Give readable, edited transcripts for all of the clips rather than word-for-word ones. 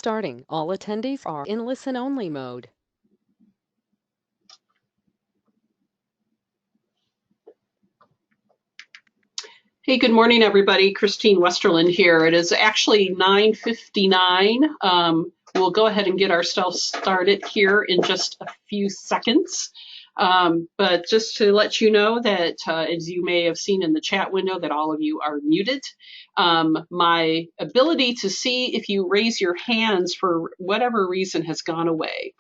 starting. All attendees are in listen-only mode. Hey, good morning, everybody. Christine Westerland here. It is actually 9:59. We'll go ahead and get ourselves started here in just a few seconds. But just to let you know that, as you may have seen in the chat window, that all of you are muted. My ability to see if you raise your hands for whatever reason has gone away.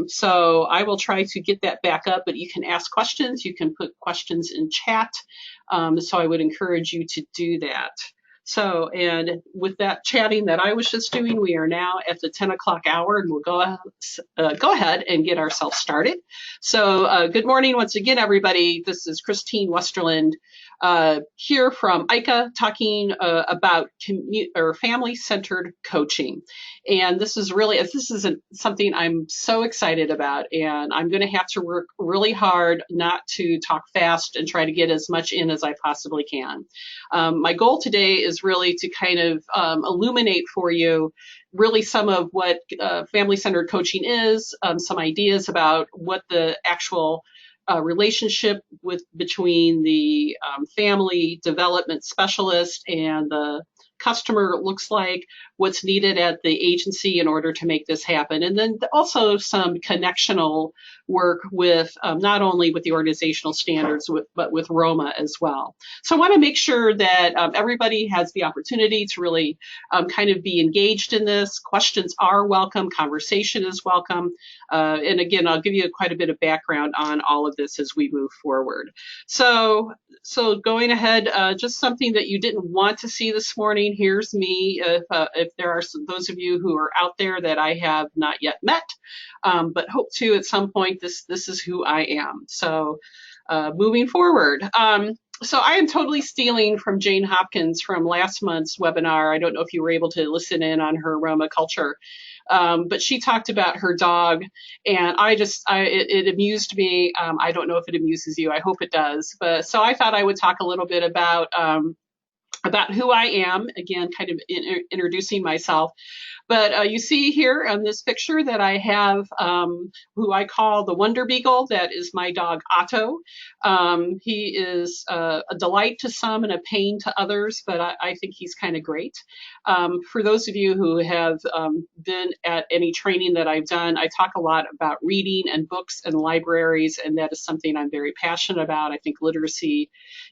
So I will try to get that back up, but you can ask questions. You can put questions in chat. So I would encourage you to do that. So, and with that chatting that I was just doing, we are now at the 10 o'clock hour, and we'll go ahead and get ourselves started. So good morning once again, everybody. This is Christine Westerland here from ICA talking about family-centered coaching. And this is something I'm so excited about, and I'm going to have to work really hard not to talk fast and try to get as much in as I possibly can. My goal today is really to kind of illuminate for you really some of what family-centered coaching is, some ideas about what the actual relationship between the family development specialist and the customer looks like, what's needed at the agency in order to make this happen, and then also some connectional work with not only with the organizational standards, but with Roma as well. So I want to make sure that everybody has the opportunity to really kind of be engaged in this. Questions are welcome, conversation is welcome, and again, I'll give you quite a bit of background on all of this as we move forward. So going ahead, just something that you didn't want to see this morning. Here's me. If there are those of you who are out there that I have not yet met, but hope to at some point, this is who I am. So moving forward. So I am totally stealing from Jane Hopkins from last month's webinar. I don't know if you were able to listen in on her Roma culture, but she talked about her dog, and it amused me. I don't know if it amuses you. I hope it does. But so I thought I would talk a little bit about who I am, again, kind of introducing myself. But you see here on this picture that I have who I call the Wonder Beagle. That is my dog, Otto. He is a delight to some and a pain to others, but I think he's kind of great. For those of you who have been at any training that I've done, I talk a lot about reading and books and libraries, and that is something I'm very passionate about. I think literacy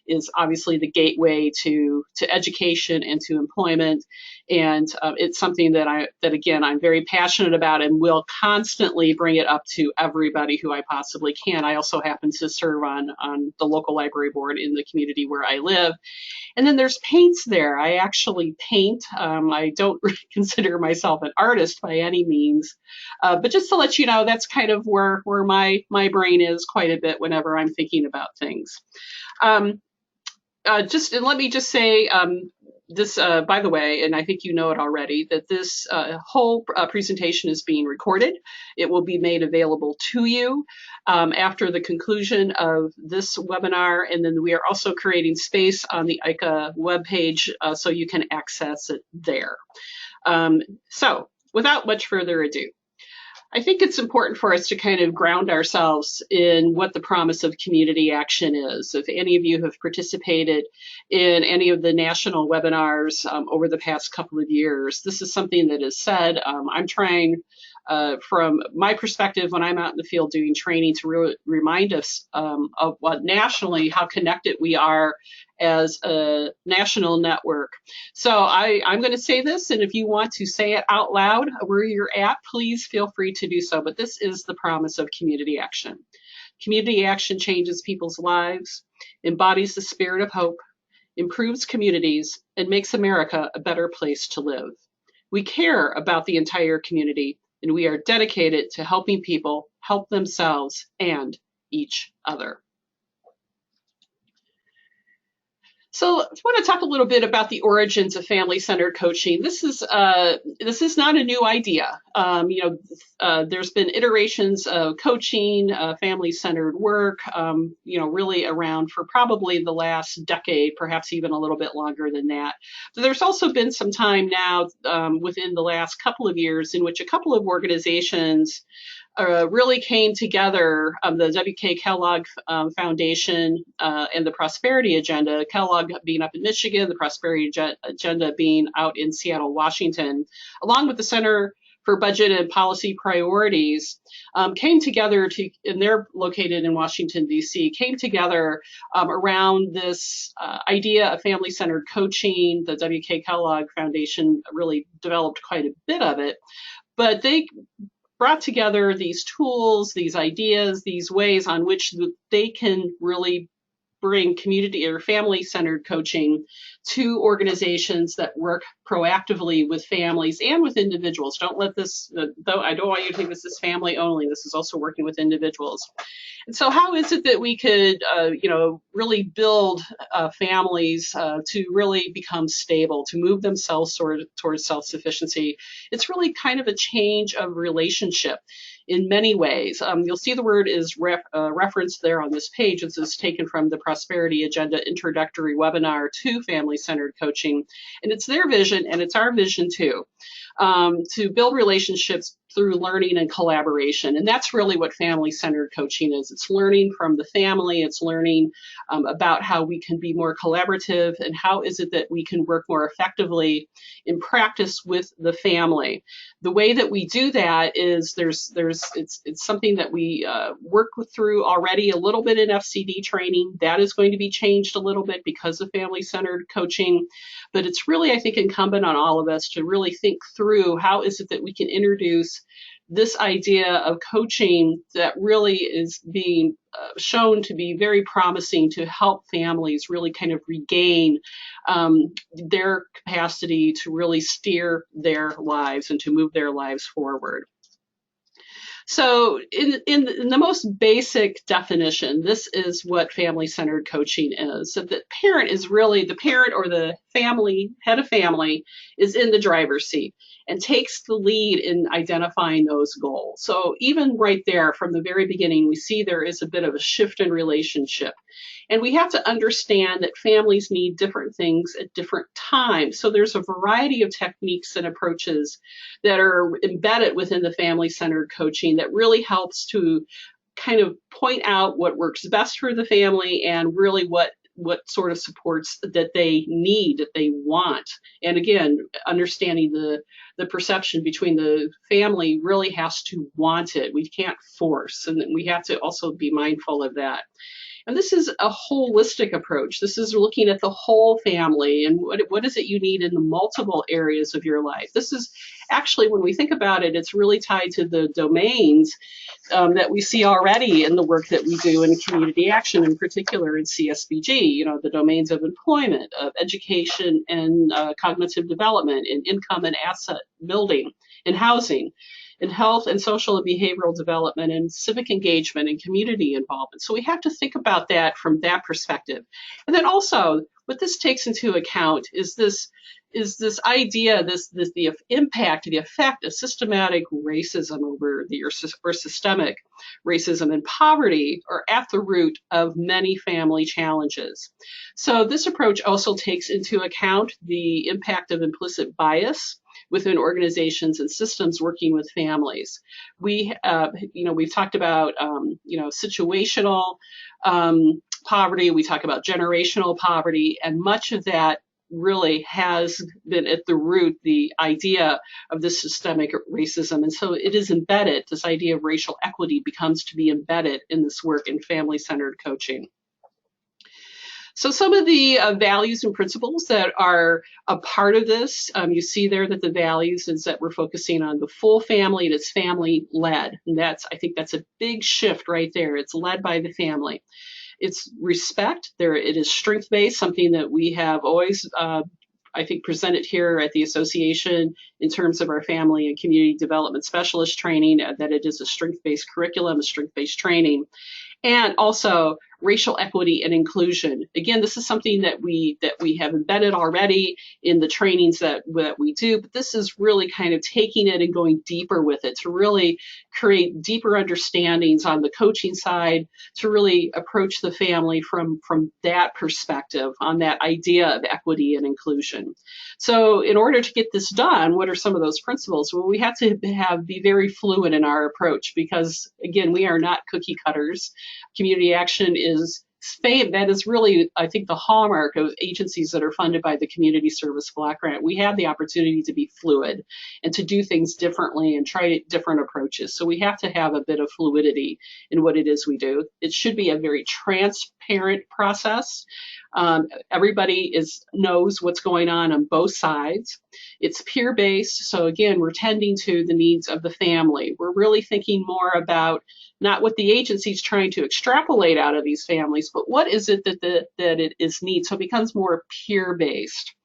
is obviously the gateway to education and to employment, and it's something that again, I'm very passionate about and will constantly bring it up to everybody who I possibly can. I also happen to serve on the local library board in the community where I live. And then there's paints there. I actually paint. I don't really consider myself an artist by any means, but just to let you know, that's kind of where my brain is quite a bit whenever I'm thinking about things. And let me just say, this, by the way, and I think you know it already, that this whole presentation is being recorded. It will be made available to you after the conclusion of this webinar, and then we are also creating space on the ICA webpage so you can access it there. So without much further ado, I think it's important for us to kind of ground ourselves in what the promise of community action is. If any of you have participated in any of the national webinars over the past couple of years, this is something that is said. I'm trying, from my perspective, when I'm out in the field doing training, to remind us of what nationally, how connected we are as a national network. So I'm going to say this, and if you want to say it out loud where you're at, please feel free to do so. But this is the promise of community action. Community action changes people's lives, embodies the spirit of hope, improves communities, and makes America a better place to live. We care about the entire community, and we are dedicated to helping people help themselves and each other. So I want to talk a little bit about the origins of family-centered coaching. This is not a new idea. There's been iterations of coaching, family-centered work, really around for probably the last decade, perhaps even a little bit longer than that. So there's also been some time now within the last couple of years in which a couple of organizations really came together, the W.K. Kellogg Foundation and the Prosperity Agenda, Kellogg being up in Michigan, the Prosperity Agenda being out in Seattle, Washington, along with the Center for Budget and Policy Priorities, came together and they're located in Washington, D.C., came together around this idea of family-centered coaching. The W.K. Kellogg Foundation really developed quite a bit of it, but they brought together these tools, these ideas, these ways on which they can really bring community or family-centered coaching to organizations that work proactively with families and with individuals. Don't let this, though I don't want you to think this is family only, this is also working with individuals. And so how is it that we could, really build families to really become stable, to move themselves towards self-sufficiency? It's really kind of a change of relationship in many ways. You'll see the word is referenced there on this page. This is taken from the Prosperity Agenda introductory webinar to family-centered coaching. And it's their vision, and it's our vision too, to build relationships through learning and collaboration. And that's really what family-centered coaching is. It's learning from the family. It's learning about how we can be more collaborative and how is it that we can work more effectively in practice with the family. The way that we do that is it's something that we work through already a little bit in FCD training. That is going to be changed a little bit because of family-centered coaching. But it's really, I think, incumbent on all of us to really think through how is it that we can introduce this idea of coaching that really is being shown to be very promising to help families really kind of regain their capacity to really steer their lives and to move their lives forward. So in the most basic definition, this is what family-centered coaching is. So the parent is really, the parent or the family, head of family, is in the driver's seat and takes the lead in identifying those goals. So even right there from the very beginning, we see there is a bit of a shift in relationship. And we have to understand that families need different things at different times. So there's a variety of techniques and approaches that are embedded within the family-centered coaching that really helps to kind of point out what works best for the family and really what sort of supports that they need, that they want. And again, understanding the perception between the family really has to want it. We can't force, and we have to also be mindful of that. And this is a holistic approach. This is looking at the whole family and what is it you need in the multiple areas of your life. This is actually, when we think about it, it's really tied to the domains that we see already in the work that we do in community action, in particular in CSBG, the domains of employment, of education and cognitive development, in income and asset building, in housing, in health and social and behavioral development, and civic engagement and community involvement. So we have to think about that from that perspective. And then also, what this takes into account is this idea, the impact, the effect of systematic racism or systemic racism and poverty are at the root of many family challenges. So this approach also takes into account the impact of implicit bias within organizations and systems working with families. We've talked about, situational poverty. We talk about generational poverty, and much of that really has been at the root, the idea of this systemic racism. And so it is embedded, this idea of racial equity becomes to be embedded in this work in family-centered coaching. So some of the values and principles that are a part of this, you see there that the values is that we're focusing on the full family and it's family-led. And I think that's a big shift right there. It's led by the family. It's respect. It is strength-based, something that we have always, I think, presented here at the association in terms of our family and community development specialist training, that it is a strength-based curriculum, a strength-based training. and also racial equity and inclusion. Again, this is something that we have embedded already in the trainings that we do, but this is really kind of taking it and going deeper with it to really create deeper understandings on the coaching side, to really approach the family from that perspective on that idea of equity and inclusion. So in order to get this done, what are some of those principles? Well, we have to be very fluid in our approach because, again, we are not cookie cutters. Community action is that is really, I think, the hallmark of agencies that are funded by the Community Service Block Grant. We have the opportunity to be fluid and to do things differently and try different approaches. So we have to have a bit of fluidity in what it is we do. It should be a very transparent process. Everybody knows what's going on both sides. It's peer-based, so again, we're tending to the needs of the family. We're really thinking more about not what the agency's trying to extrapolate out of these families, but what is it that it is need. So it becomes more peer-based.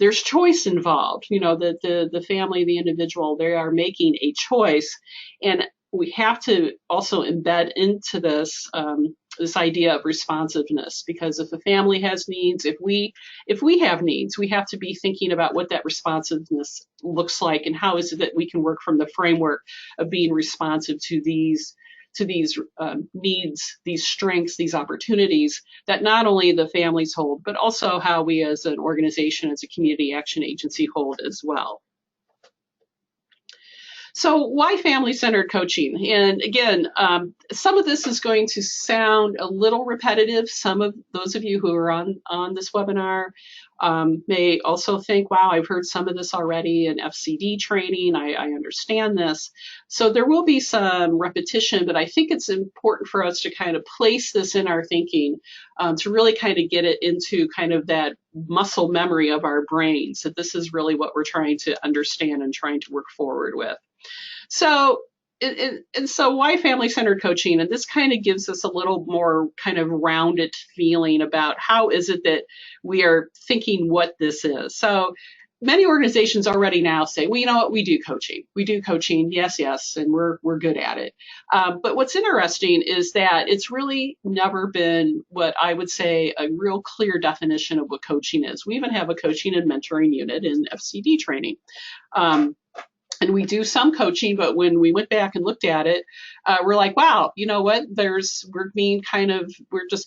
There's choice involved. You know, the family, the individual, they are making a choice, and we have to also embed into this this idea of responsiveness, because if a family has needs, if we have needs, we have to be thinking about what that responsiveness looks like and how is it that we can work from the framework of being responsive to these needs, these strengths, these opportunities that not only the families hold, but also how we as an organization, as a community action agency hold as well. So why family-centered coaching? And again, some of this is going to sound a little repetitive. Some of those of you who are on this webinar may also think, wow, I've heard some of this already in FCD training. I understand this. So there will be some repetition, but I think it's important for us to kind of place this in our thinking to really kind of get it into kind of that muscle memory of our brains, that this is really what we're trying to understand and trying to work forward with. So, and so why family-centered coaching? And this kind of gives us a little more kind of rounded feeling about how is it that we are thinking what this is. So many organizations already now say, well, you know what, we do coaching. We do coaching, yes, and we're good at it. But what's interesting is that it's really never been what I would say a real clear definition of what coaching is. We even have a coaching and mentoring unit in FCD training. And we do some coaching, but when we went back and looked at it, we're like, wow, you know what? We're just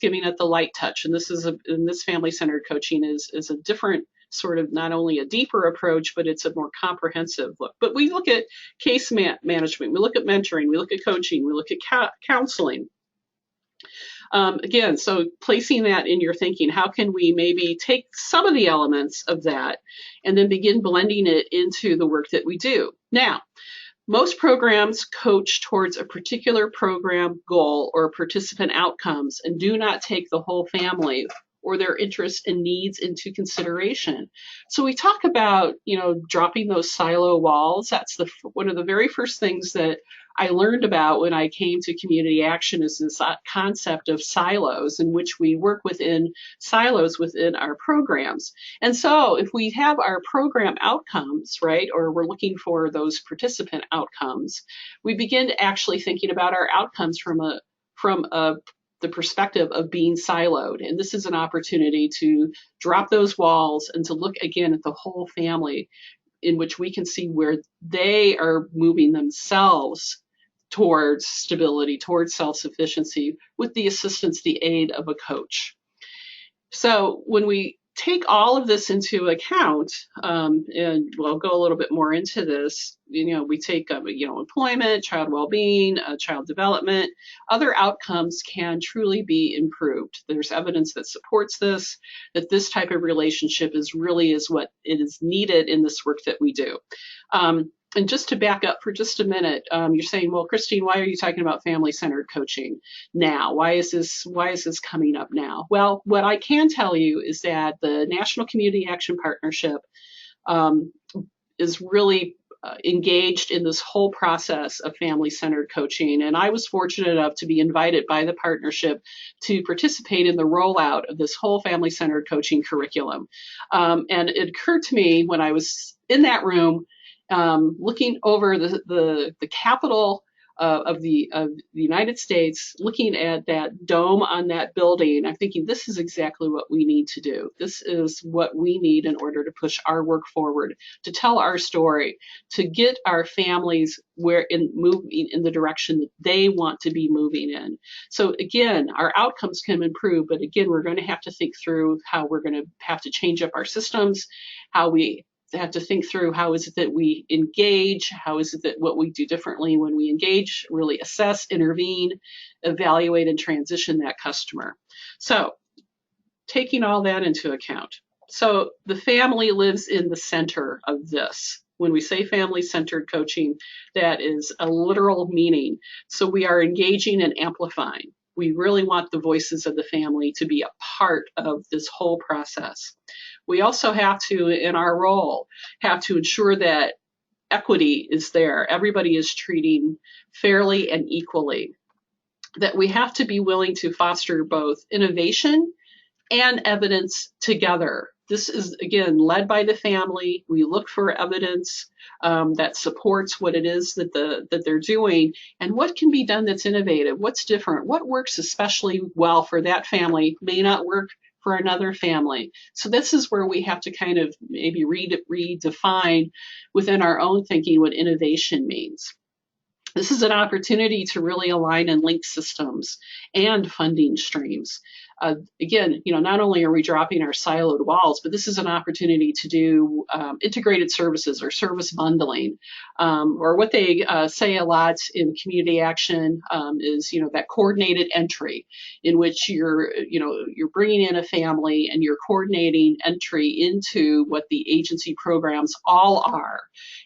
giving it the light touch. And this family-centered coaching is a different sort of, not only a deeper approach, but it's a more comprehensive look. But we look at case management, we look at mentoring, we look at coaching, we look at counseling. Again, so placing that in your thinking, how can we maybe take some of the elements of that and then begin blending it into the work that we do? Now, most programs coach towards a particular program goal or participant outcomes and do not take the whole family or their interests and needs into consideration. So we talk about, you know, dropping those silo walls. That's one of the very first things that I learned about when I came to community action, is this concept of silos, in which we work within silos within our programs. And so if we have our program outcomes, right, or we're looking for those participant outcomes, we begin to actually thinking about our outcomes from the perspective of being siloed. And this is an opportunity to drop those walls and to look again at the whole family, in which we can see where they are moving themselves towards stability, towards self-sufficiency, with the assistance, the aid of a coach. So when we take all of this into account, and we'll go a little bit more into this, you know, we take, employment, child well-being, child development, other outcomes can truly be improved. There's evidence that supports this, that this type of relationship is what it is needed in this work that we do. And just to back up for just a minute, you're saying, well, Christine, why are you talking about family-centered coaching now? Why is this coming up now? Well, what I can tell you is that the National Community Action Partnership is really engaged in this whole process of family-centered coaching. And I was fortunate enough to be invited by the partnership to participate in the rollout of this whole family-centered coaching curriculum. And it occurred to me when I was in that room, looking over the capital of the United States, looking at that dome on that building, I'm thinking this is exactly what we need to do. This is what we need in order to push our work forward, to tell our story, to get our families moving in the direction that they want to be moving in. So again, our outcomes can improve, but again, we're going to have to think through how we're going to have to change up our systems, how we have to think through how is it that we engage, how is it that what we do differently when we engage, really assess, intervene, evaluate, and transition that customer. So taking all that into account. So the family lives in the center of this. When we say family-centered coaching, that is a literal meaning. So we are engaging and amplifying. We really want the voices of the family to be a part of this whole process. We also have to, in our role, have to ensure that equity is there. Everybody is treating fairly and equally. That we have to be willing to foster both innovation and evidence together. This is, again, led by the family. We look for evidence that supports what it is that they're doing, and what can be done that's innovative, what's different, what works especially well for that family may not work for another family. So this is where we have to kind of maybe redefine within our own thinking what innovation means. This is an opportunity to really align and link systems and funding streams. Again, not only are we dropping our siloed walls, but this is an opportunity to do integrated services or service bundling, or what they say a lot in community action is, that coordinated entry, in which you're bringing in a family and you're coordinating entry into what the agency programs all are.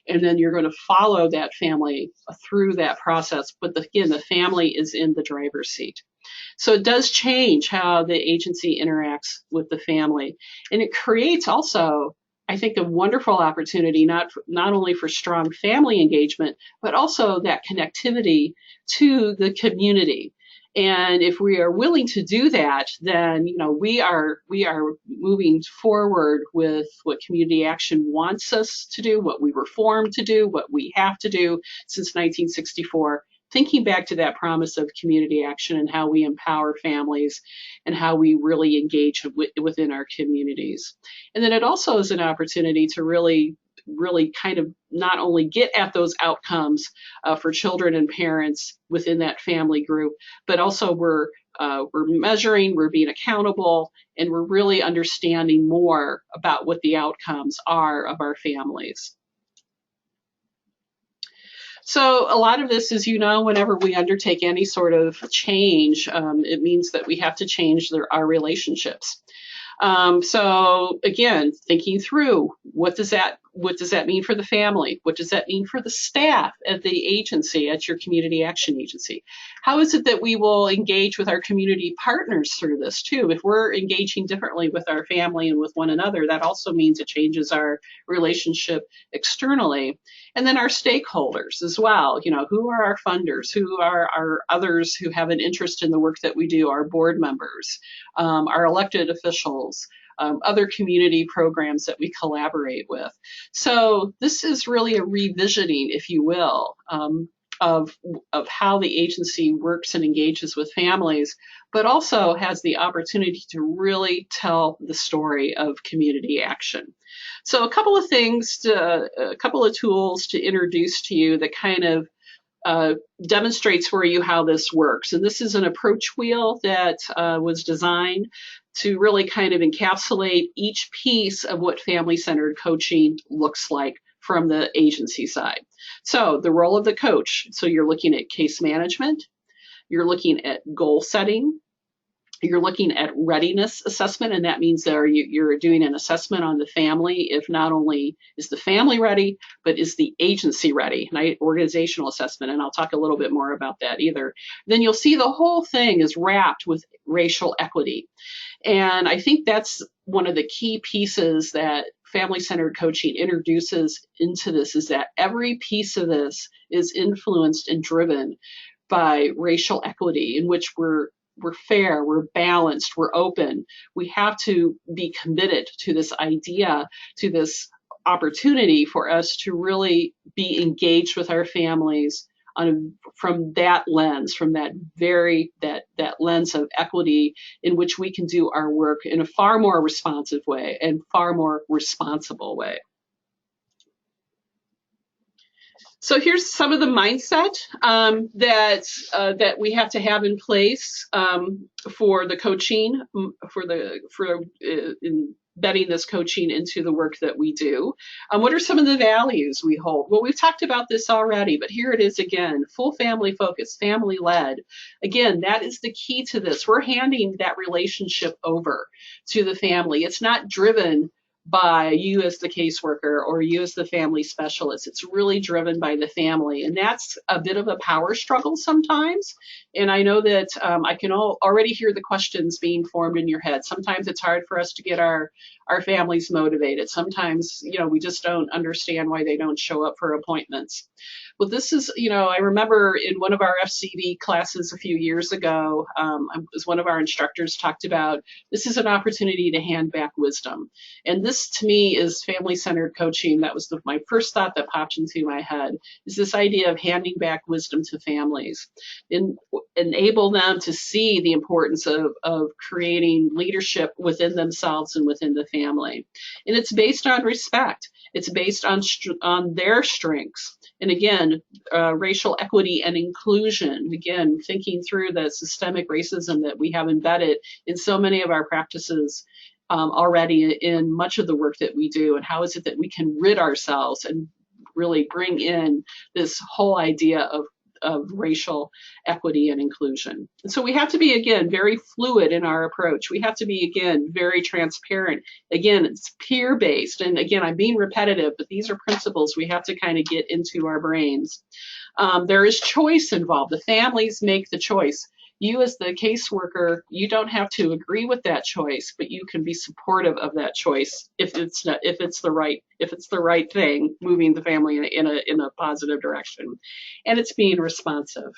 And then you're going to follow that family through that process. But again, the family is in the driver's seat. So it does change how the agency interacts with the family. And it creates also, I think, a wonderful opportunity, not only for strong family engagement, but also that connectivity to the community. And if we are willing to do that, then we are moving forward with what community action wants us to do, what we were formed to do, what we have to do since 1964. Thinking back to that promise of community action and how we empower families and how we really engage within our communities. And then it also is an opportunity to really kind of not only get at those outcomes for children and parents within that family group, but also we're measuring, we're being accountable, and we're really understanding more about what the outcomes are of our families. So a lot of this is, whenever we undertake any sort of change, it means that we have to change our relationships. So again, thinking through what does that mean for the family? What does that mean for the staff at the agency, at your community action agency? How is it that we will engage with our community partners through this too? If we're engaging differently with our family and with one another, that also means it changes our relationship externally. And then our stakeholders as well. Who are our funders? Who are our others who have an interest in the work that we do? Our board members, our elected officials, other community programs that we collaborate with. So this is really a revisiting, if you will, of how the agency works and engages with families, but also has the opportunity to really tell the story of community action. So a couple of things, a couple of tools to introduce to you that kind of demonstrates for you how this works. And this is an approach wheel that was designed to really kind of encapsulate each piece of what family-centered coaching looks like from the agency side. So the role of the coach. So you're looking at case management, you're looking at goal setting, you're looking at readiness assessment, and that means that you're doing an assessment on the family. If not only is the family ready, but is the agency ready, right? Organizational assessment, and I'll talk a little bit more about that either. Then you'll see the whole thing is wrapped with racial equity. And I think that's one of the key pieces that family-centered coaching introduces into this, is that every piece of this is influenced and driven by racial equity, in which we're fair, we're balanced, we're open. We have to be committed to this idea, to this opportunity for us to really be engaged with our families from that lens, from that lens of equity, in which we can do our work in a far more responsive way and far more responsible way. So here's some of the mindset that we have to have in place for the coaching, for embedding this coaching into the work that we do. What are some of the values we hold? Well, we've talked about this already, but here it is again: full family focus, family led. Again, that is the key to this. We're handing that relationship over to the family. It's not driven by you as the caseworker or you as the family specialist. It's really driven by the family. And that's a bit of a power struggle sometimes. And I know that I can already hear the questions being formed in your head. Sometimes it's hard for us to get our families motivated. Sometimes, we just don't understand why they don't show up for appointments. Well, this is, I remember in one of our FCB classes a few years ago, as one of our instructors talked about, this is an opportunity to hand back wisdom. And this to me is family-centered coaching. That was my first thought that popped into my head, is this idea of handing back wisdom to families and enable them to see the importance of creating leadership within themselves and within the family. And it's based on respect. It's based on their strengths. And again, racial equity and inclusion, again, thinking through the systemic racism that we have embedded in so many of our practices already in much of the work that we do, and how is it that we can rid ourselves and really bring in this whole idea of racial equity and inclusion. And so we have to be, again, very fluid in our approach. We have to be, again, very transparent. Again, it's peer-based. And again, I'm being repetitive, but these are principles we have to kind of get into our brains. There is choice involved. The families make the choice. You as the caseworker, you don't have to agree with that choice, but you can be supportive of that choice if it's the right thing, moving the family in a positive direction, and it's being responsive.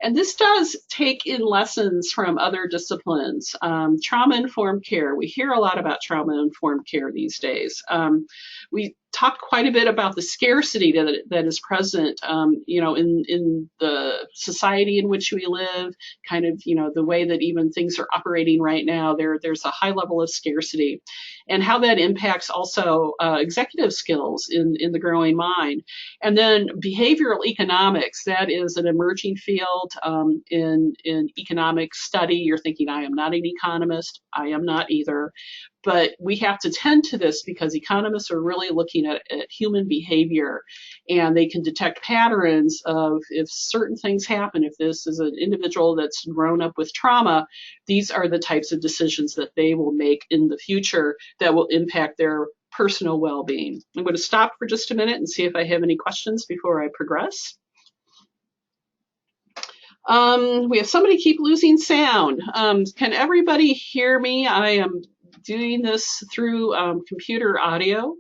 And this does take in lessons from other disciplines. Trauma-informed care. We hear a lot about trauma-informed care these days. We talk quite a bit about the scarcity that is present, in the society in which we live, kind of, the way that even things are operating right now. There's a high level of scarcity, and how that impacts also executive skills in the growing mind. And then behavioral economics, that is an emerging field in economic study. You're thinking, I am not an economist. I am not either. But we have to tend to this because economists are really looking at human behavior, and they can detect patterns of if certain things happen. If this is an individual that's grown up with trauma, these are the types of decisions that they will make in the future that will impact their personal well-being. I'm going to stop for just a minute and see if I have any questions before I progress. We have somebody keep losing sound. Can everybody hear me? I am doing this through computer audio.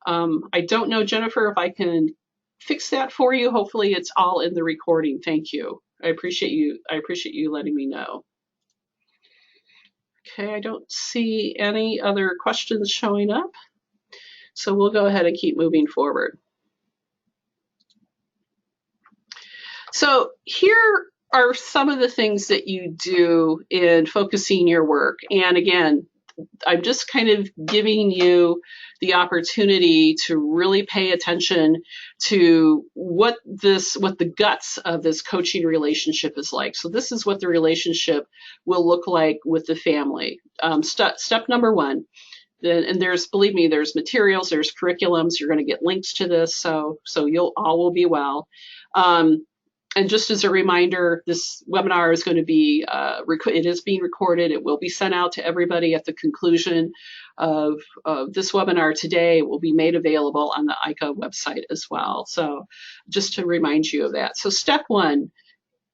I don't know, Jennifer, if I can fix that for you. Hopefully it's all in the recording. Thank you. I appreciate you letting me know. Okay, I don't see any other questions showing up. So we'll go ahead and keep moving forward. So here are some of the things that you do in focusing your work. And again, I'm just kind of giving you the opportunity to really pay attention to what the guts of this coaching relationship is like. So this is what the relationship will look like with the family. Step number one, and believe me, there's materials, there's curriculums, you're going to get links to this, so all will be well. And just as a reminder, this webinar is going to be, it is being recorded. It will be sent out to everybody at the conclusion of this webinar today. It will be made available on the ICA website as well. So just to remind you of that. So step one,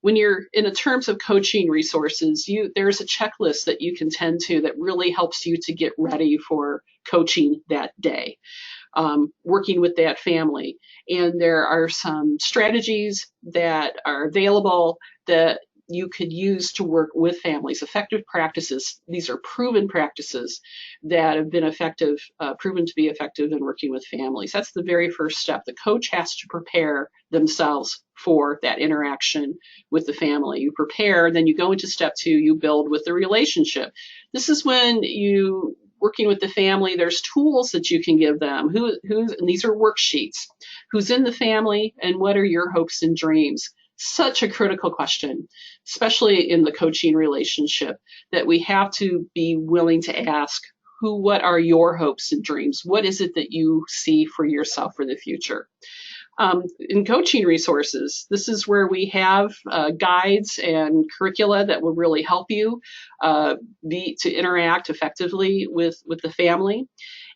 when you're in terms of coaching resources, there's a checklist that you can tend to that really helps you to get ready for coaching that day. Working with that family. And there are some strategies that are available that you could use to work with families. Effective practices. These are proven practices that have been effective, proven to be effective in working with families. That's the very first step. The coach has to prepare themselves for that interaction with the family. You prepare, then you go into step 2, you build with the relationship. This is when you working with the family, there's tools that you can give them. And these are worksheets. Who's in the family and what are your hopes and dreams? Such a critical question, especially in the coaching relationship, that we have to be willing to ask, what are your hopes and dreams? What is it that you see for yourself for the future? In coaching resources, this is where we have guides and curricula that will really help you to interact effectively with the family.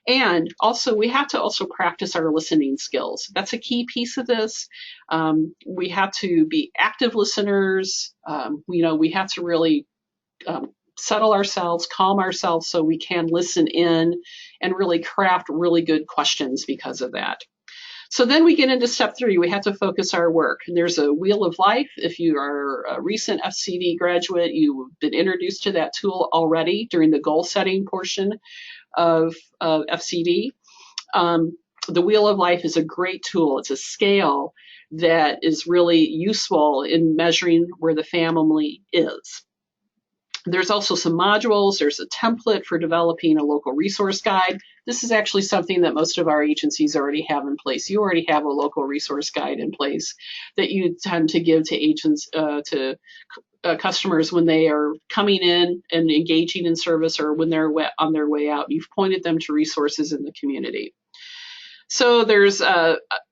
And also, we have to also practice our listening skills. That's a key piece of this. We have to be active listeners. We have to really settle ourselves, calm ourselves so we can listen in and really craft really good questions because of that. So then we get into step 3. We have to focus our work. And there's a wheel of life. If you are a recent FCD graduate, you've been introduced to that tool already during the goal setting portion of FCD. The wheel of life is a great tool. It's a scale that is really useful in measuring where the family is. There's also some modules. There's a template for developing a local resource guide. This is actually something that most of our agencies already have in place. You already have a local resource guide in place that you tend to give to agents, to customers when they are coming in and engaging in service, or when they're on their way out. You've pointed them to resources in the community. So there's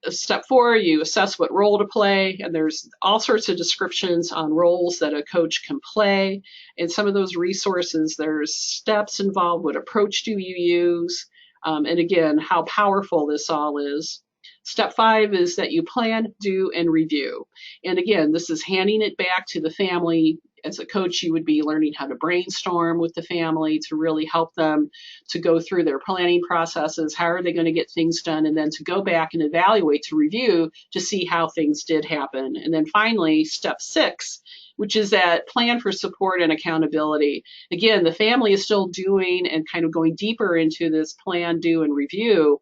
step 4, you assess what role to play, and there's all sorts of descriptions on roles that a coach can play. And some of those resources, there's steps involved. What approach do you use? And again, how powerful this all is. Step 5 is that you plan, do, and review. And again, this is handing it back to the family. As a coach, you would be learning how to brainstorm with the family to really help them to go through their planning processes. How are they going to get things done? And then to go back and evaluate, to review, to see how things did happen. And then finally, step 6, which is that plan for support and accountability. Again, the family is still doing and kind of going deeper into this plan, do, and review.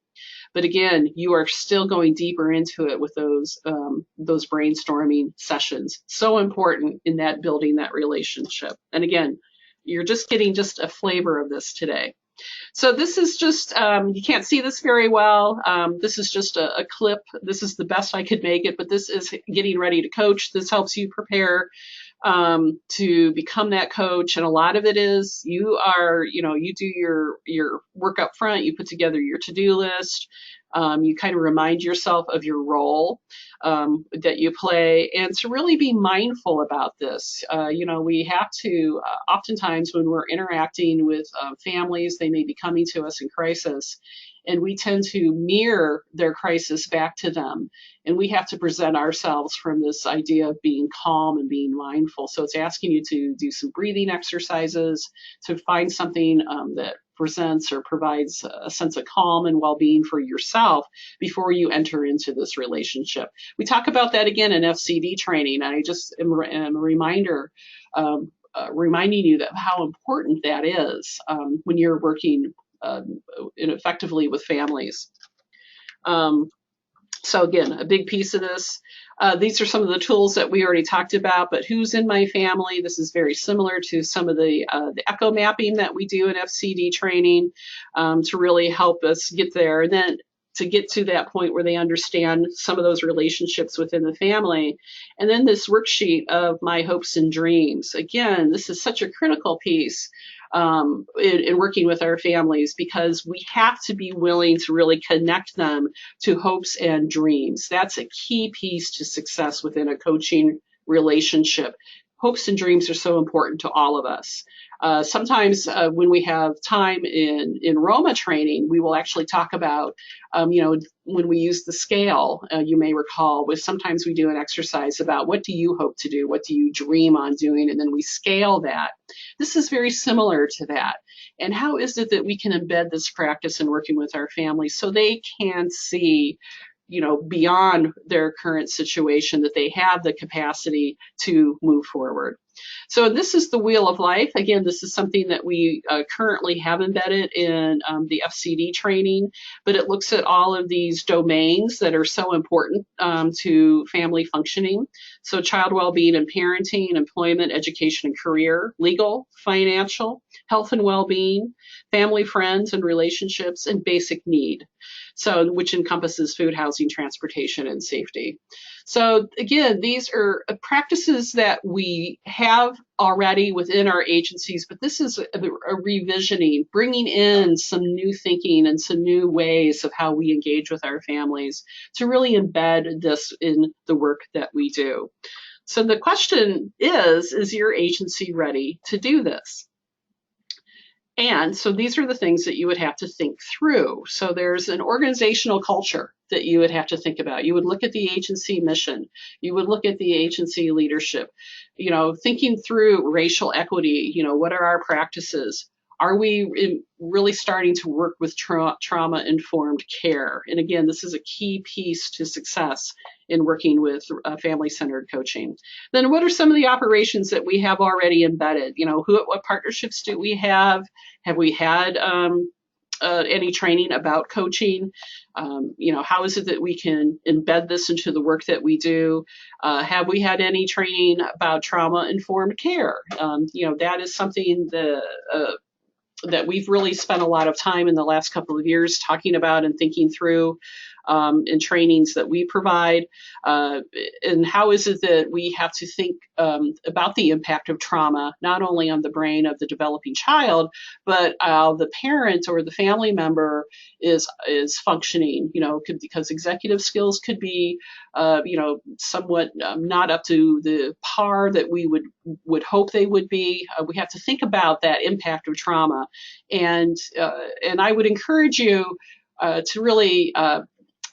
But again, you are still going deeper into it with those brainstorming sessions. So important in that building that relationship. And again, you're just getting just a flavor of this today. So this is just, you can't see this very well. This is just a clip. This is the best I could make it, but this is getting ready to coach. This helps you prepare to become that coach. And a lot of it is you do your work up front, you put together your to-do list, you kind of remind yourself of your role that you play, and to really be mindful about this. We have to, oftentimes when we're interacting with families, they may be coming to us in crisis, and we tend to mirror their crisis back to them. And we have to present ourselves from this idea of being calm and being mindful. So it's asking you to do some breathing exercises, to find something that presents or provides a sense of calm and well-being for yourself before you enter into this relationship. We talk about that again in FCD training. I just am a reminder, reminding you that how important that is when you're working effectively with families. So again, a big piece of this. These are some of the tools that we already talked about, but who's in my family? This is very similar to some of the echo mapping that we do in FCD training to really help us get there. And then to get to that point where they understand some of those relationships within the family. And then this worksheet of my hopes and dreams. Again, this is such a critical piece in working with our families, because we have to be willing to really connect them to hopes and dreams. That's a key piece to success within a coaching relationship. Hopes and dreams are so important to all of us. Sometimes when we have time in Roma training, we will actually talk about, when we use the scale, you may recall, sometimes we do an exercise about what do you hope to do? What do you dream on doing? And then we scale that. This is very similar to that. And how is it that we can embed this practice in working with our families so they can see, beyond their current situation, that they have the capacity to move forward. So this is the Wheel of Life. Again, this is something that we currently have embedded in the FCD training, but it looks at all of these domains that are so important to family functioning. So child well-being and parenting, employment, education and career, legal, financial, health and well-being, family, friends and relationships, and basic need. So, which encompasses food, housing, transportation, and safety. So again, these are practices that we have already within our agencies, but this is a revisioning, bringing in some new thinking and some new ways of how we engage with our families to really embed this in the work that we do. So the question is your agency ready to do this? And so these are the things that you would have to think through. So there's an organizational culture that you would have to think about. You would look at the agency mission. You would look at the agency leadership, thinking through racial equity, what are our practices? Are we really starting to work with trauma-informed care? And again, this is a key piece to success in working with family-centered coaching. Then what are some of the operations that we have already embedded? What partnerships do we have? Have we had any training about coaching? How is it that we can embed this into the work that we do? Have we had any training about trauma-informed care? That is something that we've really spent a lot of time in the last couple of years talking about and thinking through in trainings that we provide. And how is it that we have to think about the impact of trauma, not only on the brain of the developing child, but how the parent or the family member is functioning, because executive skills could be, somewhat not up to the par that we would hope they would be. We have to think about that impact of trauma. And I would encourage you to really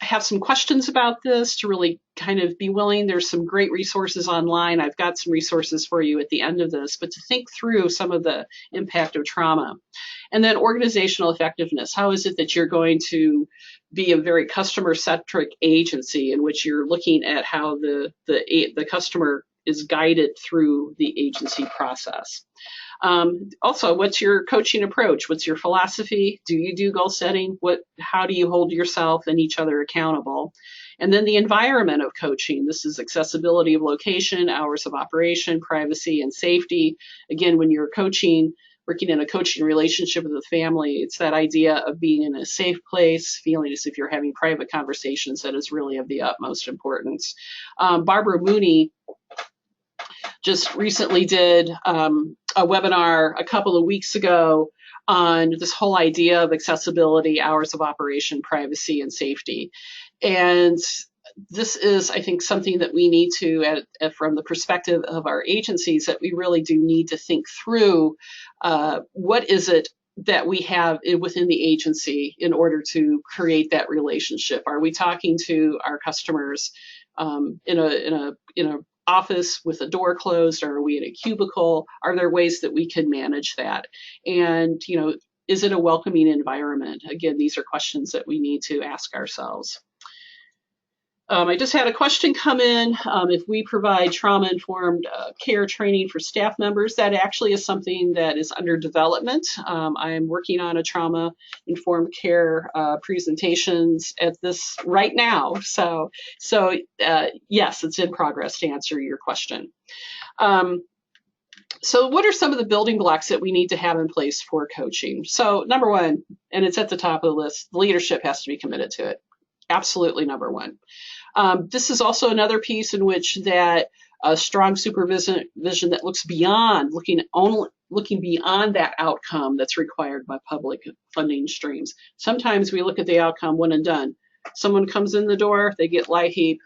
have some questions about this, to really kind of be willing. There's some great resources online. I've got some resources for you at the end of this, but to think through some of the impact of trauma. And then organizational effectiveness. How is it that you're going to be a very customer-centric agency in which you're looking at how the customer is guided through the agency process? Also, what's your coaching approach? What's your philosophy? Do you do goal setting? How do you hold yourself and each other accountable? And then the environment of coaching. This is accessibility of location, hours of operation, privacy, and safety. Again, when you're working in a coaching relationship with the family, it's that idea of being in a safe place, feeling as if you're having private conversations that is really of the utmost importance. Barbara Mooney just recently did a webinar a couple of weeks ago on this whole idea of accessibility, hours of operation, privacy, and safety. And this is, I think, something that we need to, from the perspective of our agencies, that we really do need to think through what is it that we have within the agency in order to create that relationship. Are we talking to our customers in a office with a door closed, or are we in a cubicle? Are there ways that we can manage that? And, is it a welcoming environment? Again, these are questions that we need to ask ourselves. I just had a question come in. If we provide trauma-informed care training for staff members, that actually is something that is under development. I am working on a trauma-informed care presentations at this right now. So yes, it's in progress, to answer your question. So what are some of the building blocks that we need to have in place for coaching? So number one, and it's at the top of the list, the leadership has to be committed to it. Absolutely number one. This is also another piece in which that strong supervision that looks beyond, looking beyond that outcome that's required by public funding streams. Sometimes we look at the outcome, one and done. Someone comes in the door, they get LIHEAP,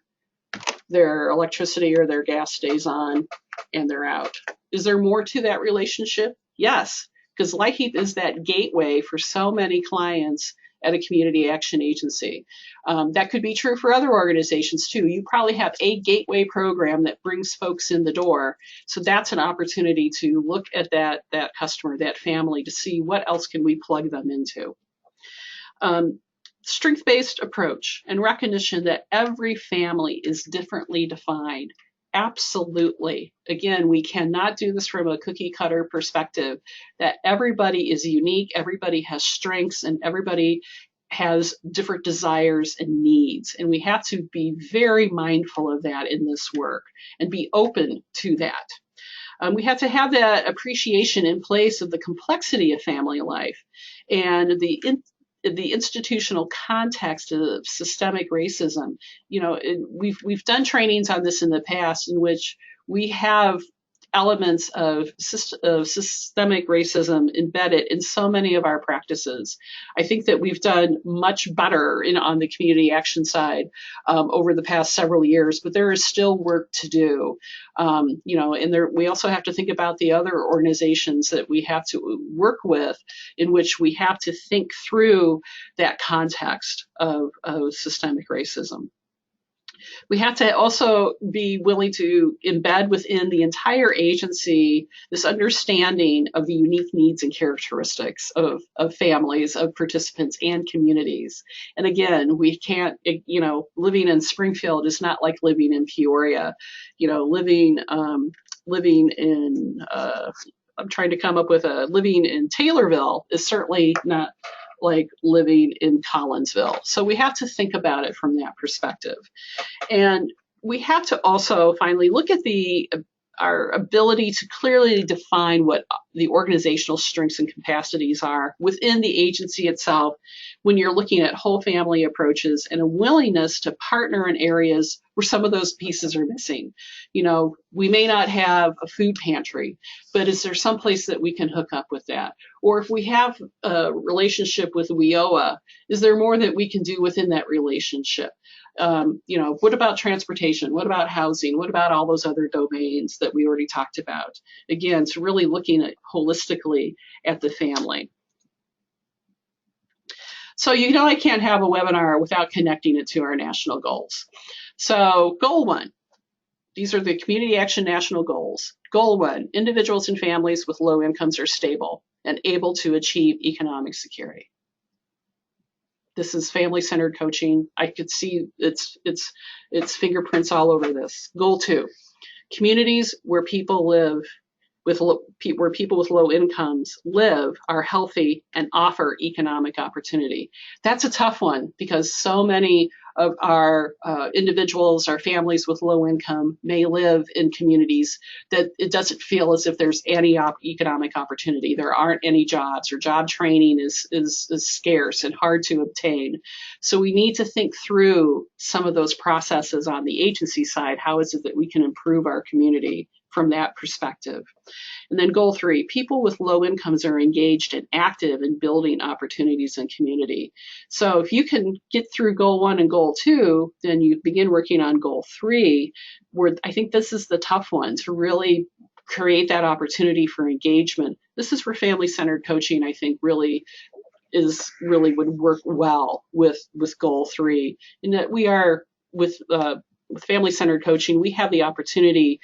their electricity or their gas stays on, and they're out. Is there more to that relationship? Yes, because LIHEAP is that gateway for so many clients at a community action agency. That could be true for other organizations too. You probably have a gateway program that brings folks in the door. So that's an opportunity to look at that customer, that family, to see what else can we plug them into. Strength-based approach and recognition that every family is differently defined. Absolutely. Again, we cannot do this from a cookie cutter perspective, that everybody is unique, everybody has strengths, and everybody has different desires and needs. And we have to be very mindful of that in this work and be open to that. We have to have that appreciation in place of the complexity of family life and the institutional context of systemic racism. You know, we've done trainings on this in the past in which we have elements of systemic racism embedded in so many of our practices. I think that we've done much better on the community action side over the past several years, but there is still work to do. You know, and we also have to think about the other organizations that we have to work with, in which we have to think through that context of systemic racism. We have to also be willing to embed within the entire agency this understanding of the unique needs and characteristics of families, of participants, and communities. And again, we can't, you know, living in Springfield is not like living in Peoria. You know, living in I'm trying to come up with living in Taylorville is certainly not like living in Collinsville. So we have to think about it from that perspective. And we have to also finally look at our ability to clearly define what the organizational strengths and capacities are within the agency itself when you're looking at whole family approaches, and a willingness to partner in areas where some of those pieces are missing. You know, we may not have a food pantry, but is there some place that we can hook up with that? Or if we have a relationship with WIOA, is there more that we can do within that relationship? You know, what about transportation? What about housing? What about all those other domains that we already talked about? Again, it's really looking at holistically at the family. So, you know, I can't have a webinar without connecting it to our national goals. So goal 1, these are the Community Action National Goals. Goal 1, individuals and families with low incomes are stable and able to achieve economic security. This is family-centered coaching. I could see its fingerprints all over this. Goal 2, communities where people live where people with low incomes live are healthy and offer economic opportunity. That's a tough one because so many of our individuals, our families with low income may live in communities that it doesn't feel as if there's any economic opportunity. There aren't any jobs, or job training is scarce and hard to obtain. So we need to think through some of those processes on the agency side. How is it that we can improve our community from that perspective? And then goal 3, people with low incomes are engaged and active in building opportunities in community. So if you can get through goal 1 and goal 2, then you begin working on goal 3, where I think this is the tough one, to really create that opportunity for engagement. This is where family-centered coaching, I think, really would work well with goal 3, in that we are with family-centered coaching, we have the opportunity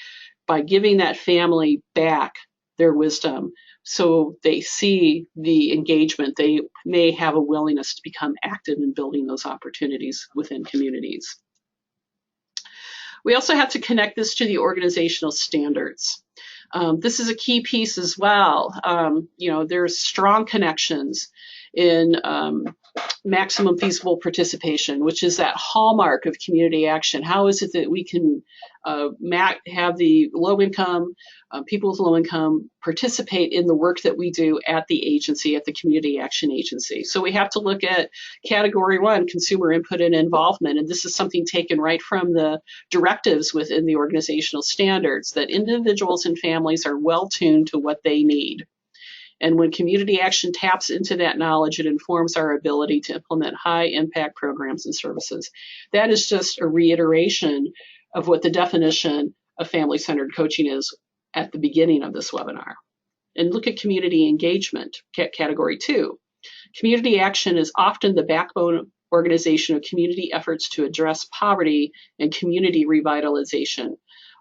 by giving that family back their wisdom, so they see the engagement, they may have a willingness to become active in building those opportunities within communities. We also have to connect this to the organizational standards. This is a key piece as well. You know, there's strong connections in maximum feasible participation, which is that hallmark of community action. How is it that we can have the low income, people with low income participate in the work that we do at the agency, at the Community Action Agency? So we have to look at category 1, consumer input and involvement. And this is something taken right from the directives within the organizational standards, that individuals and families are well tuned to what they need. And when community action taps into that knowledge, it informs our ability to implement high impact programs and services. That is just a reiteration of what the definition of family-centered coaching is at the beginning of this webinar. And look at community engagement, category 2. Community action is often the backbone organization of community efforts to address poverty and community revitalization,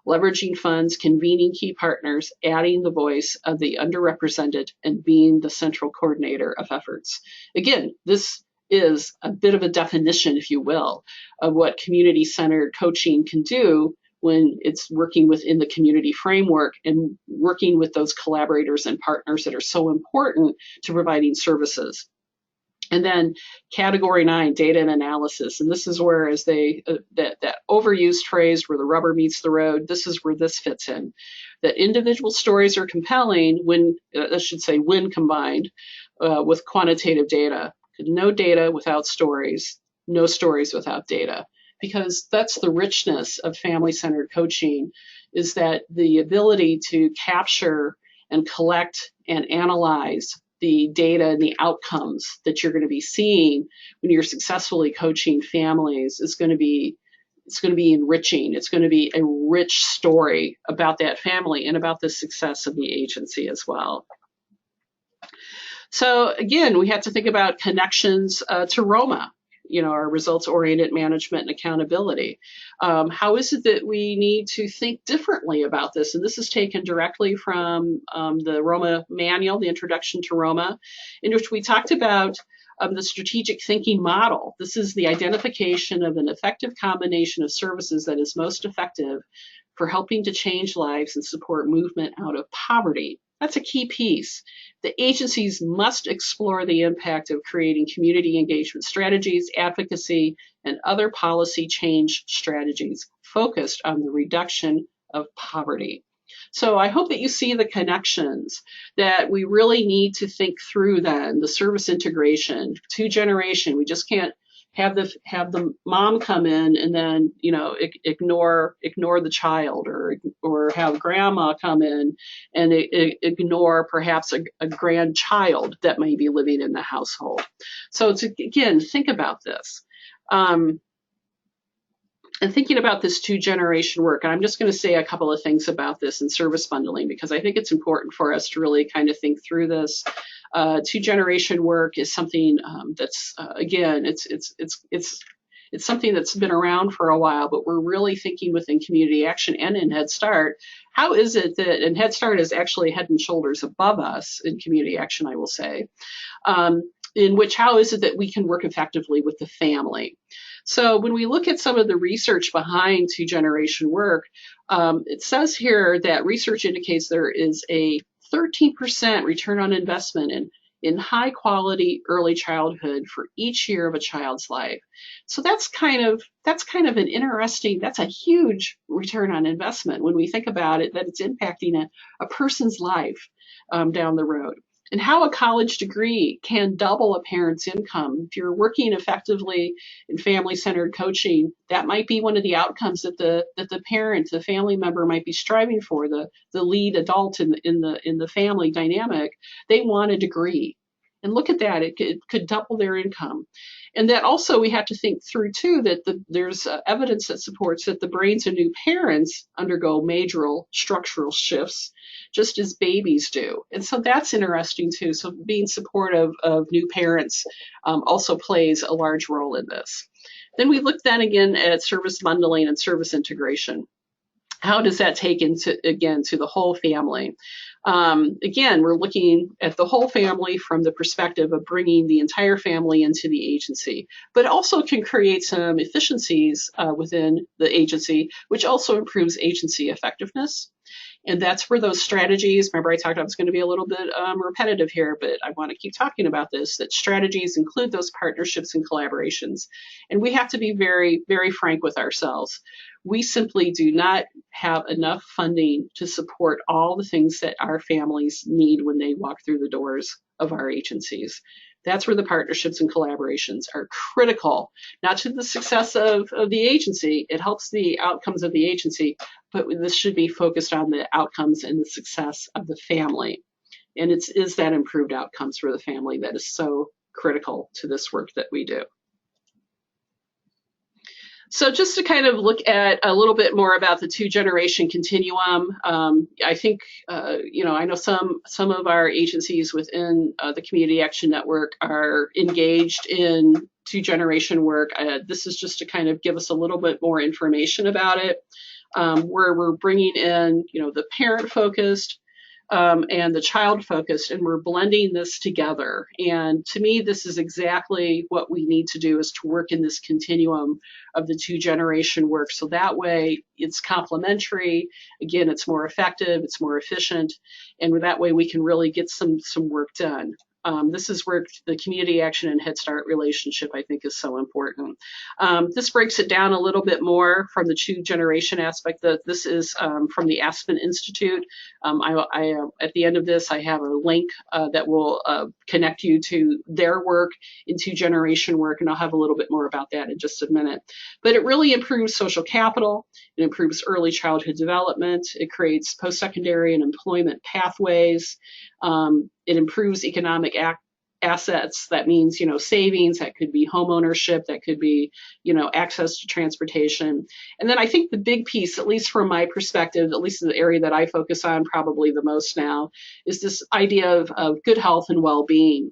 leveraging funds, convening key partners, adding the voice of the underrepresented, and being the central coordinator of efforts. Again, this is a bit of a definition, if you will, of what community-centered coaching can do when it's working within the community framework and working with those collaborators and partners that are so important to providing services. And then category 9, data and analysis. And this is where, as that overused phrase where the rubber meets the road, this is where this fits in. That individual stories are compelling when, I should say, when combined with quantitative data. No data without stories, no stories without data. Because that's the richness of family-centered coaching, is that the ability to capture and collect and analyze the data and the outcomes that you're going to be seeing when you're successfully coaching families is going to be, it's going to be enriching. It's going to be a rich story about that family and about the success of the agency as well. So again, we have to think about connections to Roma, our results-oriented management and accountability. How is it that we need to think differently about this? And this is taken directly from the Roma manual, the Introduction to Roma, in which we talked about the strategic thinking model. This is the identification of an effective combination of services that is most effective for helping to change lives and support movement out of poverty. That's a key piece. The agencies must explore the impact of creating community engagement strategies, advocacy, and other policy change strategies focused on the reduction of poverty. So I hope that you see the connections, that we really need to think through then the service integration, 2-generation. We just can't have the mom come in and then ignore the child, or have grandma come in and ignore perhaps a grandchild that may be living in the household. So it's, again, think about this. And thinking about this 2-generation work, and I'm just going to say a couple of things about this in service bundling, because I think it's important for us to really kind of think through this. 2-generation work is something that's again, it's something that's been around for a while, but we're really thinking within Community Action and in Head Start. How is it that, and Head Start is actually head and shoulders above us in Community Action, I will say, in which how is it that we can work effectively with the family? So when we look at some of the research behind 2-generation work, it says here that research indicates there is a 13% return on investment in high quality early childhood for each year of a child's life. So that's kind of an interesting, that's a huge return on investment when we think about it, that it's impacting a person's life down the road. And how a college degree can double a parent's income. If you're working effectively in family-centered coaching, that might be one of the outcomes that the parent, the family member might be striving for, the lead adult in the family dynamic. They want a degree. And look at that, it could double their income. And that also we have to think through too, that there's evidence that supports that the brains of new parents undergo major structural shifts, just as babies do. And so that's interesting too. So being supportive of new parents also plays a large role in this. Then we look then again at service bundling and service integration. How does that take into, again, to the whole family? Again, we're looking at the whole family from the perspective of bringing the entire family into the agency, but also can create some efficiencies within the agency, which also improves agency effectiveness. And that's where those strategies, remember I talked about it's going to be a little bit repetitive here, but I want to keep talking about this, that strategies include those partnerships and collaborations. And we have to be very, very frank with ourselves. We simply do not have enough funding to support all the things that our families need when they walk through the doors of our agencies. That's where the partnerships and collaborations are critical, not to the success of the agency. It helps the outcomes of the agency, but this should be focused on the outcomes and the success of the family. And it is that improved outcomes for the family that is so critical to this work that we do. So just to kind of look at a little bit more about the 2-generation continuum, I think, I know some of our agencies within the Community Action Network are engaged in 2-generation work. This is just to kind of give us a little bit more information about it, where we're bringing in, the parent-focused and the child focused, and we're blending this together. And to me, this is exactly what we need to do, is to work in this continuum of the two generation work. So that way it's complementary. Again, it's more effective, it's more efficient, and that way we can really get some work done. This is where the community action and Head Start relationship, I think, is so important. This breaks it down a little bit more from the two generation aspect. This is from the Aspen Institute. At the end of this, I have a link that will connect you to their work in two generation work, and I'll have a little bit more about that in just a minute. But it really improves social capital, it improves early childhood development, it creates post-secondary and employment pathways, it improves economic assets. That means, savings, that could be home ownership, that could be, access to transportation. And then I think the big piece, at least from my perspective, at least in the area that I focus on probably the most now, is this idea of good health and well-being,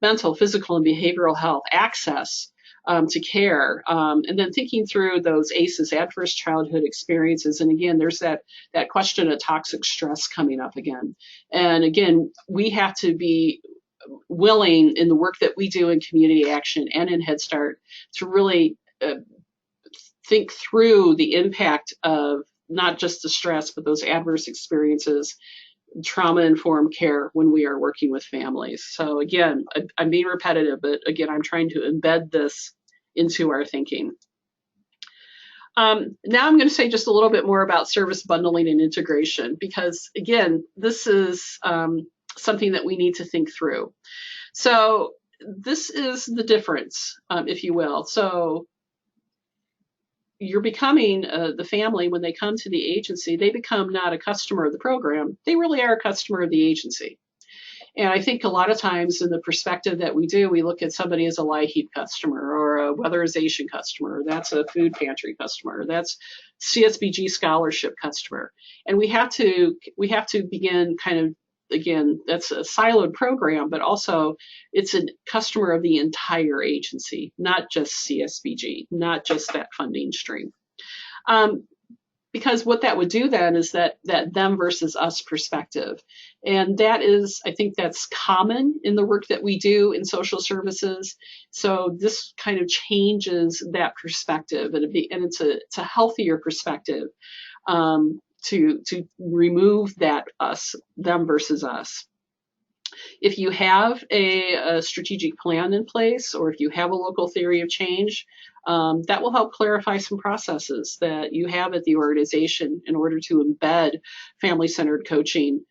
mental, physical, and behavioral health, access to care, and then thinking through those ACEs, adverse childhood experiences. And again, there's that question of toxic stress coming up again. And again, we have to be willing in the work that we do in community action and in Head Start to really think through the impact of not just the stress, but those adverse experiences, trauma-informed care when we are working with families. So again, I'm being repetitive, but again, I'm trying to embed this into our thinking. Now I'm going to say just a little bit more about service bundling and integration, because again, this is something that we need to think through. So this is the difference, if you will. So you're becoming the family, when they come to the agency, they become not a customer of the program, they really are a customer of the agency. And I think a lot of times in the perspective that we do, we look at somebody as a LIHEAP customer or a weatherization customer, that's a food pantry customer, that's CSBG scholarship customer. And we have to begin kind of, again, that's a siloed program, but also it's a customer of the entire agency, not just CSBG, not just that funding stream. Because what that would do then is that them versus us perspective. And that is, I think that's common in the work that we do in social services. So this kind of changes that perspective, and it's a healthier perspective to remove that them versus us. If you have a strategic plan in place, or if you have a local theory of change, that will help clarify some processes that you have at the organization in order to embed family-centered coaching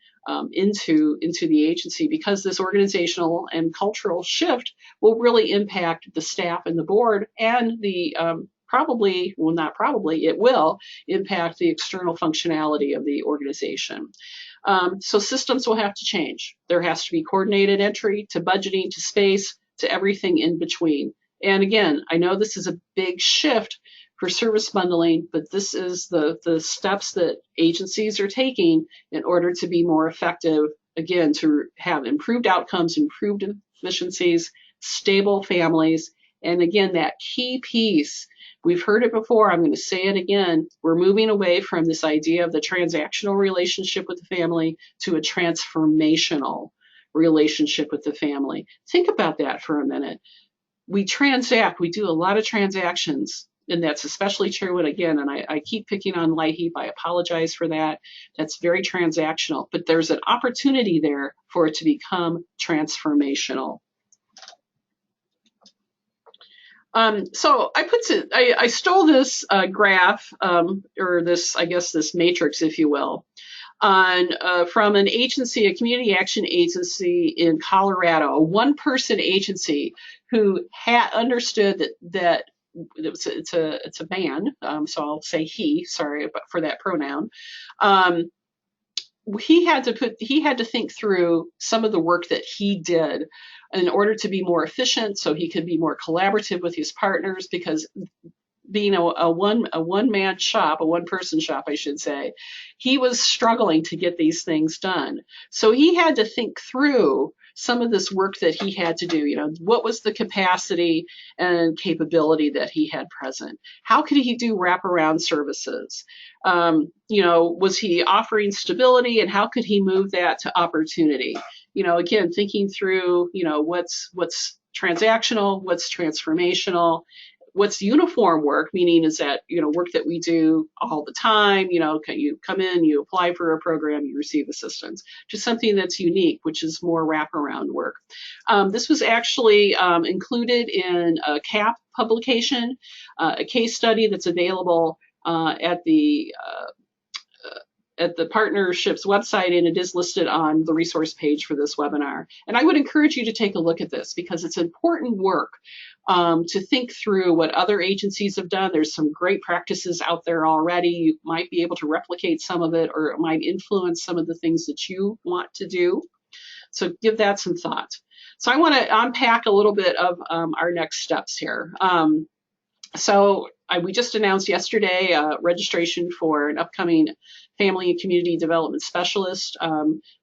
into the agency, because this organizational and cultural shift will really impact the staff and the board, and the it will impact the external functionality of the organization. So systems will have to change. There has to be coordinated entry to budgeting, to space, to everything in between. And again, I know this is a big shift for service bundling, but this is the steps that agencies are taking in order to be more effective, again, to have improved outcomes, improved efficiencies, stable families. And again, that key piece, we've heard it before, I'm going to say it again, we're moving away from this idea of the transactional relationship with the family to a transformational relationship with the family. Think about that for a minute. We transact, we do a lot of transactions, and that's especially true when, again, and I keep picking on LIHEAP, I apologize for that. That's very transactional, but there's an opportunity there for it to become transformational. So I stole this graph, or this, I guess, this matrix, if you will, from an agency, a community action agency in Colorado, a one-person agency who had understood that it's a man, so I'll say he, sorry for that pronoun. He had to think through some of the work that he did in order to be more efficient, so he could be more collaborative with his partners, because being a one-man shop, a one-person shop, I should say, he was struggling to get these things done. So he had to think through some of this work that he had to do. What was the capacity and capability that he had present? How could he do wraparound services? Was he offering stability, and how could he move that to opportunity? Again, thinking through, what's transactional, what's transformational, what's uniform work, meaning is that, work that we do all the time, you come in, you apply for a program, you receive assistance, to something that's unique, which is more wraparound work. This was actually included in a CAP publication, a case study that's available at the partnership's website, and it is listed on the resource page for this webinar. And I would encourage you to take a look at this, because it's important work to think through what other agencies have done. There's some great practices out there already. You might be able to replicate some of it, or it might influence some of the things that you want to do. So give that some thought. So I want to unpack a little bit of our next steps here. We just announced yesterday registration for an upcoming Family and Community Development Specialist.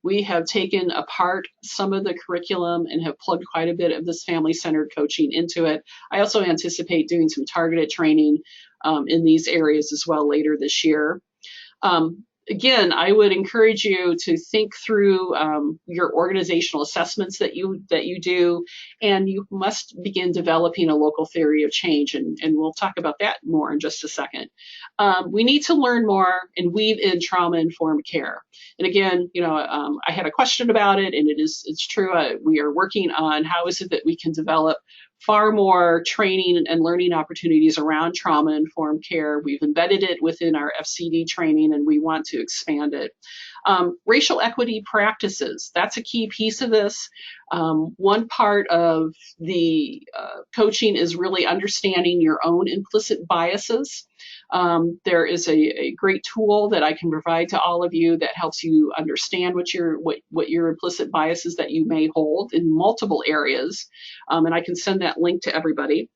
We have taken apart some of the curriculum and have plugged quite a bit of this family-centered coaching into it. I also anticipate doing some targeted training in these areas as well later this year. Again, I would encourage you to think through your organizational assessments that you do, and you must begin developing a local theory of change, and we'll talk about that more in just a second. We need to learn more and weave in trauma-informed care. And again, I had a question about it, and it's true. We are working on how is it that we can develop far more training and learning opportunities around trauma-informed care. We've embedded it within our FCD training, and we want to expand it. Racial equity practices, that's a key piece of this. One part of the coaching is really understanding your own implicit biases. There is a great tool that I can provide to all of you that helps you understand what your implicit biases that you may hold in multiple areas, and I can send that link to everybody.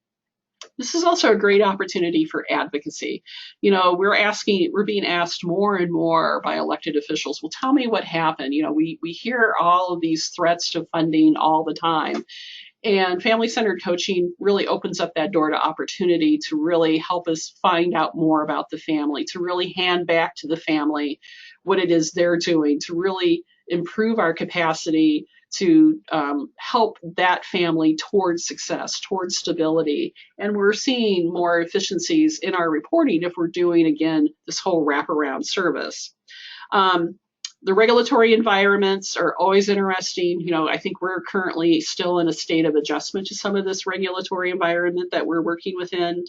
This is also a great opportunity for advocacy. We're being asked more and more by elected officials, well, tell me what happened. We hear all of these threats to funding all the time. And family-centered coaching really opens up that door to opportunity to really help us find out more about the family, to really hand back to the family what it is they're doing, to really improve our capacity to help that family towards success, towards stability. And we're seeing more efficiencies in our reporting if we're doing, again, this whole wraparound service. The regulatory environments are always interesting. I think we're currently still in a state of adjustment to some of this regulatory environment that we're working within.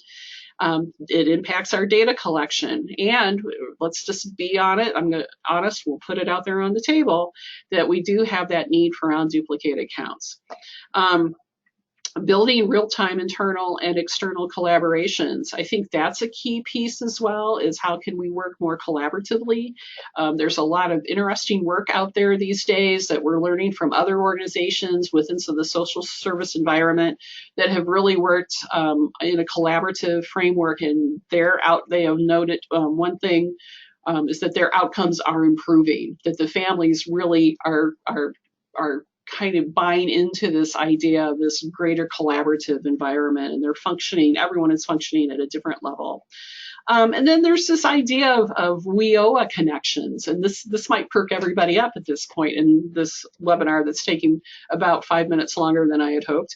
It impacts our data collection, and let's just be honest, we'll put it out there on the table that we do have that need for unduplicated counts. Building real-time internal and external collaborations. I think that's a key piece as well, is how can we work more collaboratively? There's a lot of interesting work out there these days that we're learning from other organizations within the social service environment that have really worked in a collaborative framework, and they have noted one thing is that their outcomes are improving, that the families really are kind of buying into this idea of this greater collaborative environment, and everyone is functioning at a different level. And then there's this idea of WIOA connections, and this might perk everybody up at this point in this webinar that's taking about 5 minutes longer than I had hoped.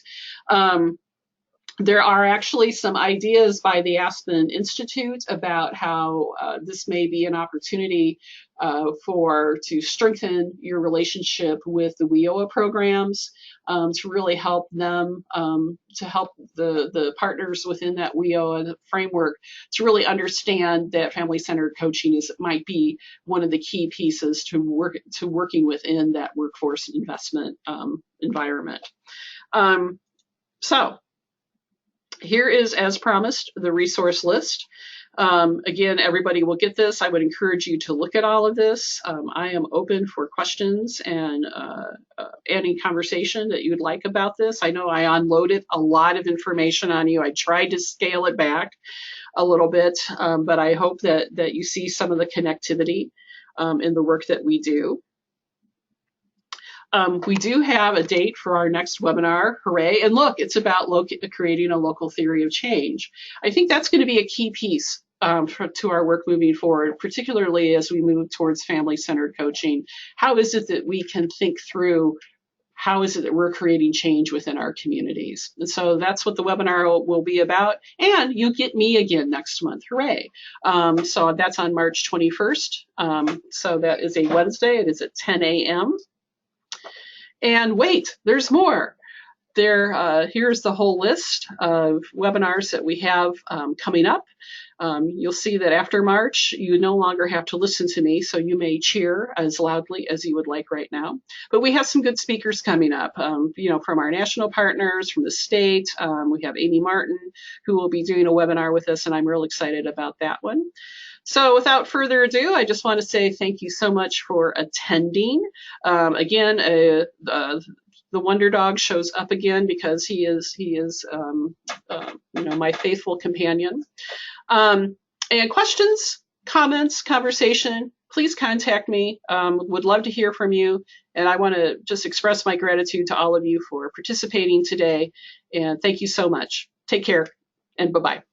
There are actually some ideas by the Aspen Institute about how this may be an opportunity to strengthen your relationship with the WIOA programs, to really help them, to help the partners within that WIOA framework to really understand that family-centered coaching might be one of the key pieces to working within that workforce investment environment. So here is, as promised, the resource list. Again, everybody will get this. I would encourage you to look at all of this. I am open for questions and any conversation that you would like about this. I know I unloaded a lot of information on you. I tried to scale it back a little bit, but I hope that you see some of the connectivity in the work that we do. We do have a date for our next webinar. Hooray. And look, it's about creating a local theory of change. I think that's going to be a key piece to our work moving forward, particularly as we move towards family-centered coaching. How is it that we can think through how is it that we're creating change within our communities? And so that's what the webinar will be about. And you get me again next month. Hooray. So that's on March 21st. So that is a Wednesday. It is at 10 a.m. And wait, there's more. Here's the whole list of webinars that we have coming up. You'll see that after March, you no longer have to listen to me, so you may cheer as loudly as you would like right now. But we have some good speakers coming up, from our national partners, from the state. We have Amy Martin, who will be doing a webinar with us, and I'm real excited about that one. So without further ado, I just want to say thank you so much for attending. Again, the Wonder Dog shows up again because he is my faithful companion. And questions, comments, conversation, please contact me. Would love to hear from you. And I want to just express my gratitude to all of you for participating today. And thank you so much. Take care and bye-bye.